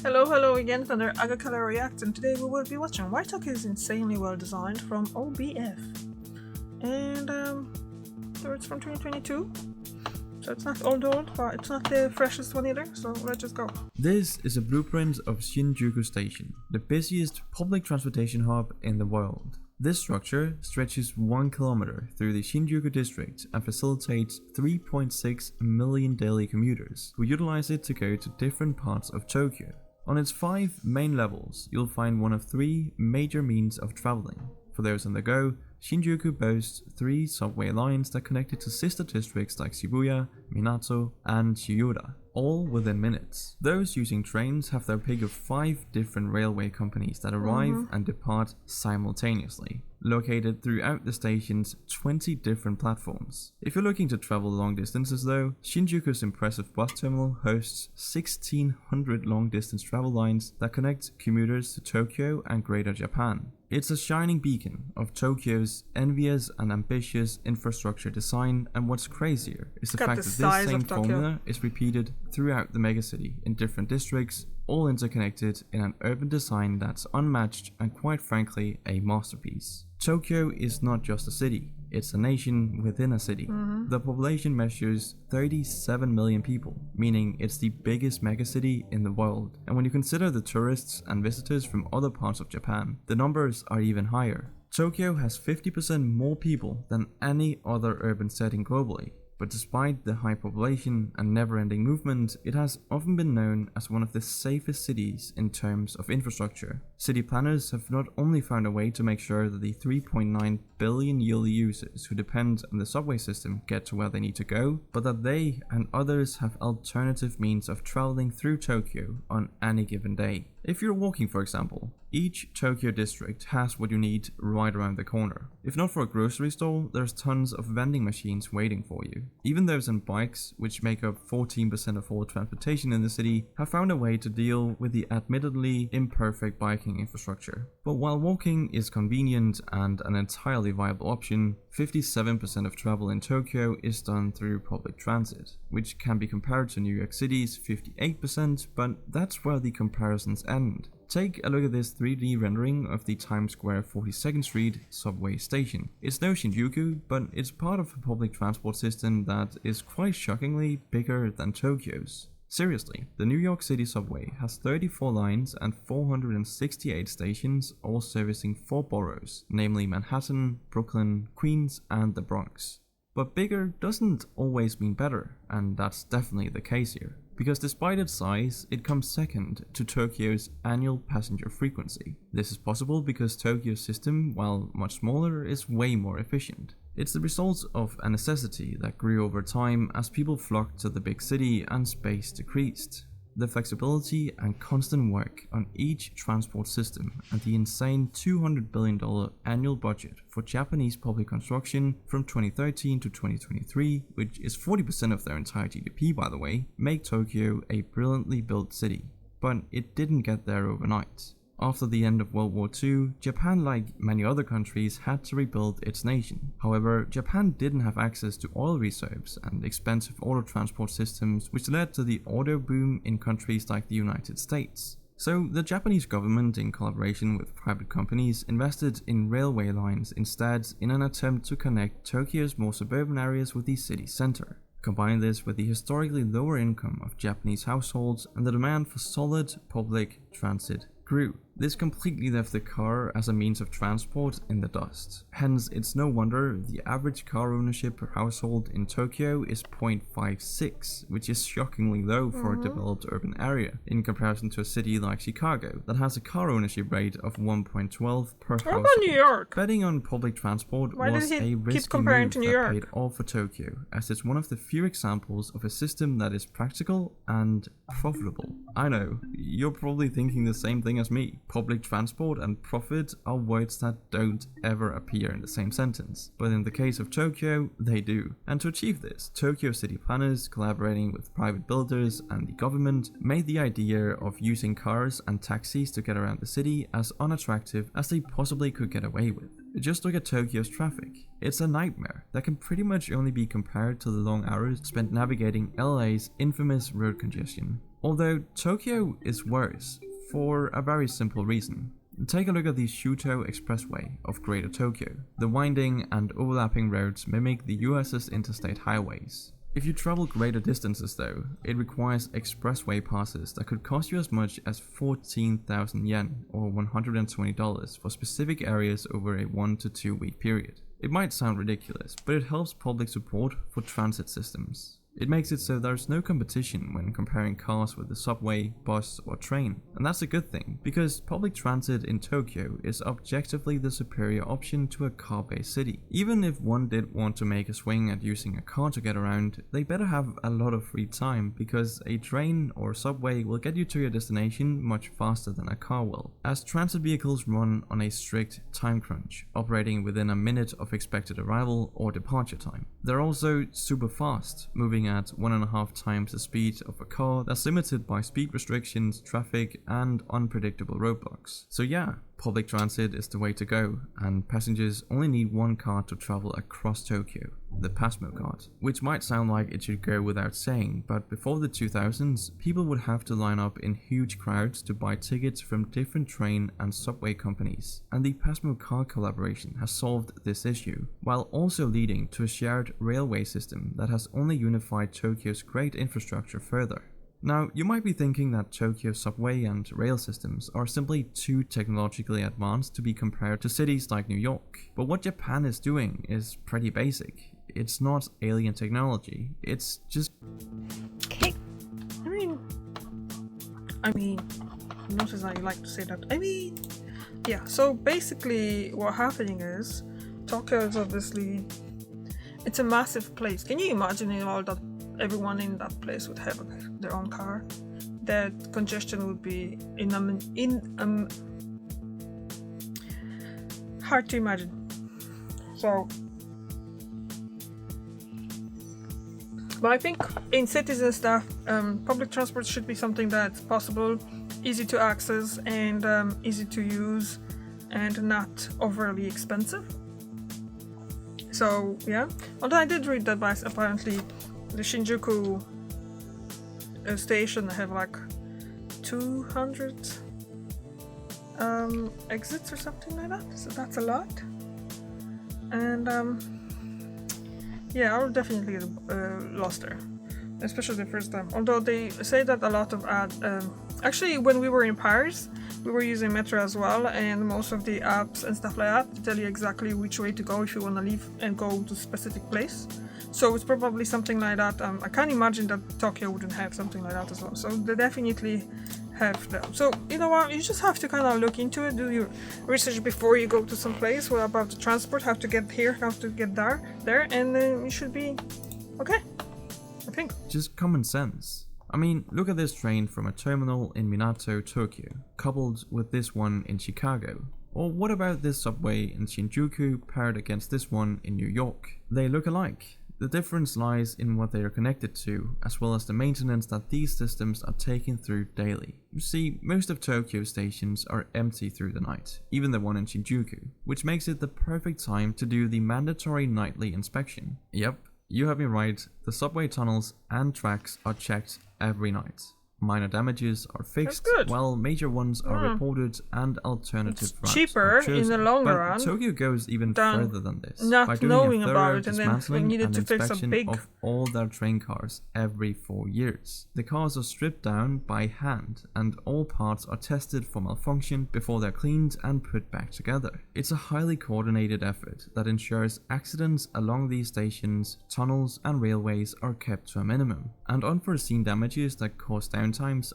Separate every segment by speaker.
Speaker 1: Hello again for another Agakala React, and today we will be watching Why Tokyo is Insanely Well Designed from OBF. And so it's from 2022, so it's not old, but it's not the freshest one either, so let's just go.
Speaker 2: This is a blueprint of Shinjuku Station, the busiest public transportation hub in the world. This structure stretches 1 kilometer through the Shinjuku district and facilitates 3.6 million daily commuters who utilize it to go to different parts of Tokyo. On its 5 main levels, you'll find one of 3 major means of traveling. For those on the go, Shinjuku boasts 3 subway lines that connect it to sister districts like Shibuya, Minato, and Chiyoda, all within minutes. Those using trains have their pick of 5 different railway companies that arrive and depart simultaneously, located throughout the station's 20 different platforms. If you're looking to travel long distances though, Shinjuku's impressive bus terminal hosts 1,600 long-distance travel lines that connect commuters to Tokyo and Greater Japan. It's a shining beacon of Tokyo's envious and ambitious infrastructure design, and what's crazier is the fact that this same formula is repeated throughout the megacity in different districts, all interconnected in an urban design that's unmatched and quite frankly a masterpiece. Tokyo is not just a city, it's a nation within a city. The population measures 37 million people, meaning it's the biggest megacity in the world. And when you consider the tourists and visitors from other parts of Japan, the numbers are even higher. Tokyo has 50% more people than any other urban setting globally. But despite the high population and never-ending movement, it has often been known as one of the safest cities in terms of infrastructure. City planners have not only found a way to make sure that the 3.9 billion yearly users who depend on the subway system get to where they need to go, but that they and others have alternative means of traveling through Tokyo on any given day. If you're walking, for example, each Tokyo district has what you need right around the corner. If not for a grocery store, there's tons of vending machines waiting for you. Even those on bikes, which make up 14% of all transportation in the city, have found a way to deal with the admittedly imperfect biking infrastructure. But while walking is convenient and an entirely viable option, 57% of travel in Tokyo is done through public transit, which can be compared to New York City's 58%, but that's where the comparisons end. Take a look at this 3D rendering of the Times Square 42nd Street subway station. It's no Shinjuku, but it's part of a public transport system that is quite shockingly bigger than Tokyo's. Seriously, the New York City subway has 34 lines and 468 stations, all servicing 4 boroughs, namely Manhattan, Brooklyn, Queens, and the Bronx. But bigger doesn't always mean better, and that's definitely the case here. Because despite its size, it comes second to Tokyo's annual passenger frequency. This is possible because Tokyo's system, while much smaller, is way more efficient. It's the result of a necessity that grew over time as people flocked to the big city and space decreased. The flexibility and constant work on each transport system and the insane $200 billion annual budget for Japanese public construction from 2013 to 2023, which is 40% of their entire GDP by the way, make Tokyo a brilliantly built city. But it didn't get there overnight. After the end of World War II, Japan, like many other countries, had to rebuild its nation. However, Japan didn't have access to oil reserves and expensive auto transport systems, which led to the auto boom in countries like the United States. So the Japanese government, in collaboration with private companies, invested in railway lines instead in an attempt to connect Tokyo's more suburban areas with the city center. Combine this with the historically lower income of Japanese households and the demand for solid public transit grew. This completely left the car as a means of transport in the dust. Hence, it's no wonder the average car ownership per household in Tokyo is 0.56, which is shockingly low for a developed urban area, in comparison to a city like Chicago that has a car ownership rate of 1.12 per household.
Speaker 1: What about New York?
Speaker 2: Betting on public transport was a risky move that paid off for Tokyo, as it's one of the few examples of a system that is practical and profitable. I know, you're probably thinking the same thing as me. Public transport and profit are words that don't ever appear in the same sentence, but in the case of Tokyo, they do. And to achieve this, Tokyo city planners, collaborating with private builders and the government, made the idea of using cars and taxis to get around the city as unattractive as they possibly could get away with. Just look at Tokyo's traffic. It's a nightmare that can pretty much only be compared to the long hours spent navigating LA's infamous road congestion. Although Tokyo is worse for a very simple reason. Take a look at the Shuto Expressway of Greater Tokyo. The winding and overlapping roads mimic the US's interstate highways. If you travel greater distances though, it requires expressway passes that could cost you as much as 14,000 yen or $120 for specific areas over a 1 to 2 week period. It might sound ridiculous, but it helps public support for transit systems. It makes it so there's no competition when comparing cars with the subway, bus or train, and that's a good thing, because public transit in Tokyo is objectively the superior option to a car-based city. Even if one did want to make a swing at using a car to get around, they better have a lot of free time, because a train or subway will get you to your destination much faster than a car will, as transit vehicles run on a strict time crunch, operating within a minute of expected arrival or departure time. They're also super fast, moving at 1.5 times the speed of a car that's limited by speed restrictions, traffic, and unpredictable roadblocks. So yeah, public transit is the way to go, and passengers only need one card to travel across Tokyo, the Pasmo card. Which might sound like it should go without saying, but before the 2000s, people would have to line up in huge crowds to buy tickets from different train and subway companies, and the Pasmo card collaboration has solved this issue, while also leading to a shared railway system that has only unified Tokyo's great infrastructure further. Now, you might be thinking that Tokyo's subway and rail systems are simply too technologically advanced to be compared to cities like New York, but what Japan is doing is pretty basic. It's not alien technology, it's just...
Speaker 1: Okay. I mean, notice how you like to say that. Yeah, so basically what's happening is, Tokyo is obviously, it's a massive place. Can you imagine everyone in that place would have their own car? That congestion would be hard to imagine. So, but I think in cities and stuff, public transport should be something that's possible, easy to access, and easy to use, and not overly expensive. So yeah, although I did read that apparently the Shinjuku station have like 200 exits or something like that, so that's a lot. And yeah, I would definitely get lost there, especially the first time. Although they say that a lot of actually when we were in Paris, we were using Metro as well, and most of the apps and stuff like that tell you exactly which way to go if you want to leave and go to a specific place. So it's probably something like that. I can't imagine that Tokyo wouldn't have something like that as well. So they definitely have them. So you know what, you just have to kind of look into it, do your research before you go to some place. What about the transport, how to get here, how to get there, and then you should be okay, I think.
Speaker 2: Just common sense. I mean, look at this train from a terminal in Minato, Tokyo, coupled with this one in Chicago. Or what about this subway in Shinjuku paired against this one in New York? They look alike. The difference lies in what they are connected to, as well as the maintenance that these systems are taken through daily. You see, most of Tokyo's stations are empty through the night, even the one in Shinjuku, which makes it the perfect time to do the mandatory nightly inspection. Yep, you have me right, the subway tunnels and tracks are checked every night. Minor damages are fixed, while major ones are reported and alternative routes
Speaker 1: cheaper
Speaker 2: are chosen.
Speaker 1: In the long
Speaker 2: but
Speaker 1: run.
Speaker 2: Tokyo goes even further than this,
Speaker 1: not
Speaker 2: by doing
Speaker 1: knowing
Speaker 2: a thorough
Speaker 1: about it, and then we needed to fix a big
Speaker 2: of all their train cars every 4 years. The cars are stripped down by hand, and all parts are tested for malfunction before they're cleaned and put back together. It's a highly coordinated effort that ensures accidents along these stations, tunnels, and railways are kept to a minimum, and unforeseen damages that cause downtimes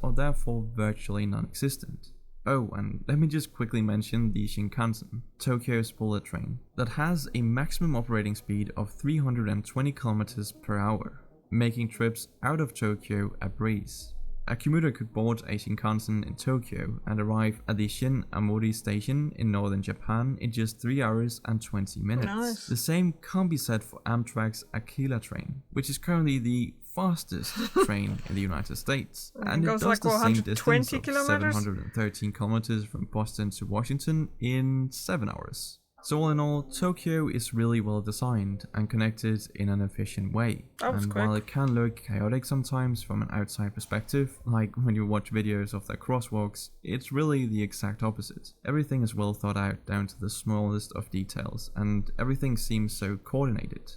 Speaker 2: are therefore virtually non-existent. Oh, and let me just quickly mention the Shinkansen, Tokyo's bullet train, that has a maximum operating speed of 320 km per hour, making trips out of Tokyo a breeze. A commuter could board a Shinkansen in Tokyo and arrive at the Shin Amori station in northern Japan in just 3 hours and 20 minutes.
Speaker 1: Nice.
Speaker 2: The same can't be said for Amtrak's Aquila train, which is currently the fastest train in the United States, and it does
Speaker 1: like
Speaker 2: the same distance of
Speaker 1: kilometers?
Speaker 2: 713 kilometers from Boston to Washington in 7 hours. So all in all, Tokyo is really well designed and connected in an efficient way. And while it can look chaotic sometimes from an outside perspective, like when you watch videos of their crosswalks, it's really the exact opposite. Everything is well thought out down to the smallest of details, and everything seems so coordinated.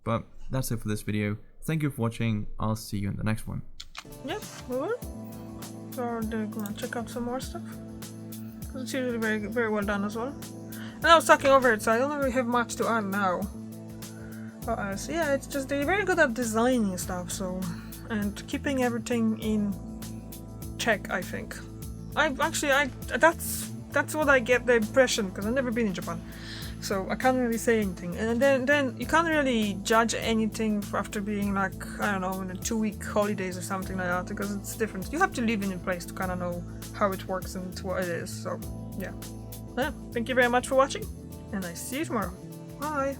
Speaker 2: But that's it for this video. Thank you for watching. I'll see you in the next one.
Speaker 1: Yep, we will. So they're gonna check out some more stuff. It's usually very well done as well. And I was talking over it, so I don't really have much to add now. So yeah, it's just they're very good at designing stuff, so and keeping everything in check. I think. That's what I get the impression, because I've never been in Japan, so I can't really say anything. And then you can't really judge anything after being like, I don't know, in a 2-week holidays or something like that, because it's different. You have to live in a place to kind of know how it works and what it is. So yeah. Thank you very much for watching, and I see you tomorrow. Bye!